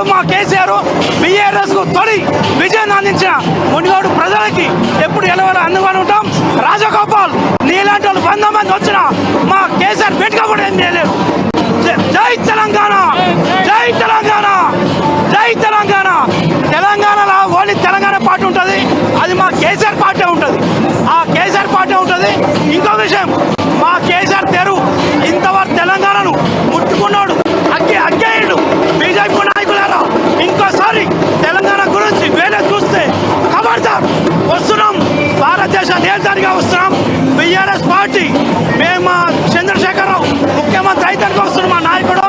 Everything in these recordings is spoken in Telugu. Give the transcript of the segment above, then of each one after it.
ఇప్పుడు మా కేసీఆర్ బీఆర్ఎస్ కు తొలి విజయం అందించిన మునుగోడు ప్రజలకి ఎప్పుడు ఎలవలో అందుబాటు ఉంటాం. రాజగోపాల్ నీలాంటి వాళ్ళు 100 మంది వచ్చినా మా కేసీఆర్ పెట్టుకోబడి ఏం చేయలేదు. జై తెలంగాణ, జై తెలంగాణ, జై తెలంగాణ. తెలంగాణలో ఓన్లీ తెలంగాణ పార్టీ ఉంటుంది, అది మా కేసీఆర్ పార్టీ ఉంటుంది. ఆ కేసీఆర్ పార్టీ ఉంటుంది. ఇంకో విషయం, మా కేసీఆర్ తెరువు ఇంతవరకు తెలంగాణను ముట్టుకున్నాడు, అగ్గేయుడు. బీజేపీ నాయకులారా, ఇంకోసారి తెలంగాణ గురించి వేరే చూస్తే ఖబర్దార్. వస్తున్నాం, భారతదేశ నేతగా వస్తున్నాం. బీఆర్ఎస్ పార్టీ మేము మా చంద్రశేఖరరావు ముఖ్యమంత్రి అయితే వస్తున్నాం మా నాయకుడు.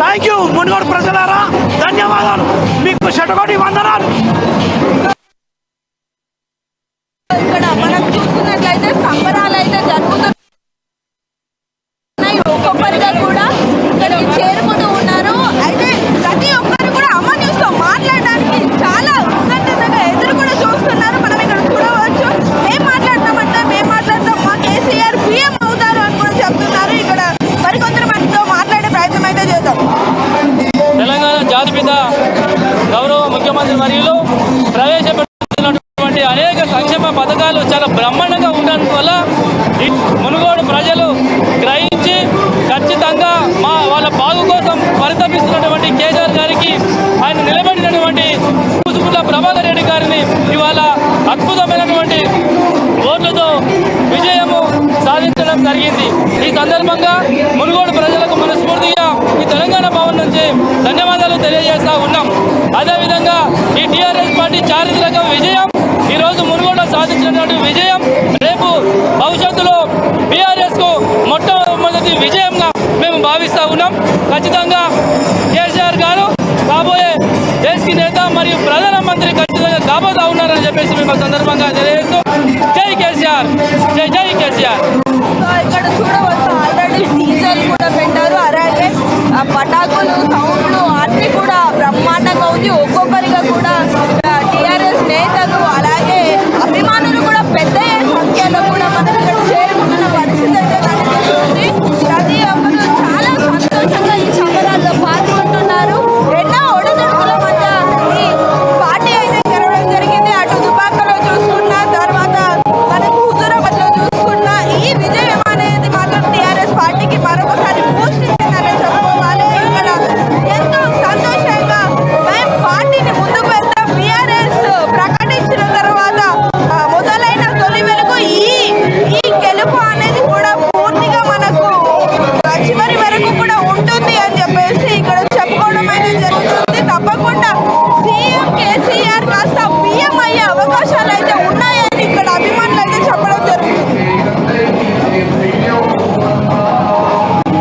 థ్యాంక్ యూ మునుగోడు ప్రజలారా, ధన్యవాదాలు. మీకు శతకోటి వందనాలు. ఇక్కడ మనం చూసుకున్నట్లయితే సంబరాలు అయితే జరుగుతున్నాయి. ఒక్కొక్కరిగా కూడా ఇక్కడికి చేరుకుంటూ ఉన్నారు. అయితే ప్రతి ఒక్కరు కూడా అమ్మ న్యూస్తో మాట్లాడడానికి చాలా ఉత్కంఠంగా ఎదురు కూడా చూస్తున్నారు. మనం ఇక్కడ చూడవచ్చు. మేము మాట్లాడతాం మా కేసీఆర్ పీఎం అవుతారు అని కూడా చెప్తున్నారు. ఇక్కడ మరికొందరు మనతో మాట్లాడే ప్రయత్నం అయితే చేద్దాం. తెలంగాణ జాతిపిత గౌరవ ముఖ్యమంత్రి వర్యులు ప్రవేశపెట్టినటువంటి అనేక సంక్షేమ పథకాలు చాలా బ్రహ్మాండంగా ఉండడం వల్ల మునుగోడు ప్రజలు గ్రహించి ఖచ్చితంగా వాళ్ళ బాగు కోసం పరితపిస్తున్నటువంటి కేసీఆర్ గారికి, ఆయన నిలబడినటువంటి కూసుకుల ప్రభాకర్ రెడ్డి గారిని ఇవాళ అద్భుతమైనటువంటి ఓట్లతో విజయము సాధించడం జరిగింది. ఈ సందర్భంగా మునుగోడు ప్రజలకు మనస్ఫూర్తిగా ఈ తెలంగాణ భవన్ నుంచి ధన్యవాదాలు తెలియజేస్తా ఉన్నాం. అదేవిధంగా ఈ టీఆర్ఎస్ పార్టీ చారిత్రక విజయం, ఈరోజు మునుగోడులో సాధించినటువంటి విజయం రేపు భవిష్యత్తులో బీఆర్ఎస్ కు మొట్టమొదటి విజయంగా మేము భావిస్తా ఉన్నాం. ఖచ్చితంగా కేసీఆర్ గారు కాబోయే దేశకి నేత మరియు ప్రధానమంత్రి ఖచ్చితంగా కాబోతా ఉన్నారని చెప్పేసి మేము సందర్భంగా తెలియజేస్తూ జై కేసీఆర్, జై జై కేసీఆర్. ఇక్కడ చూడవచ్చు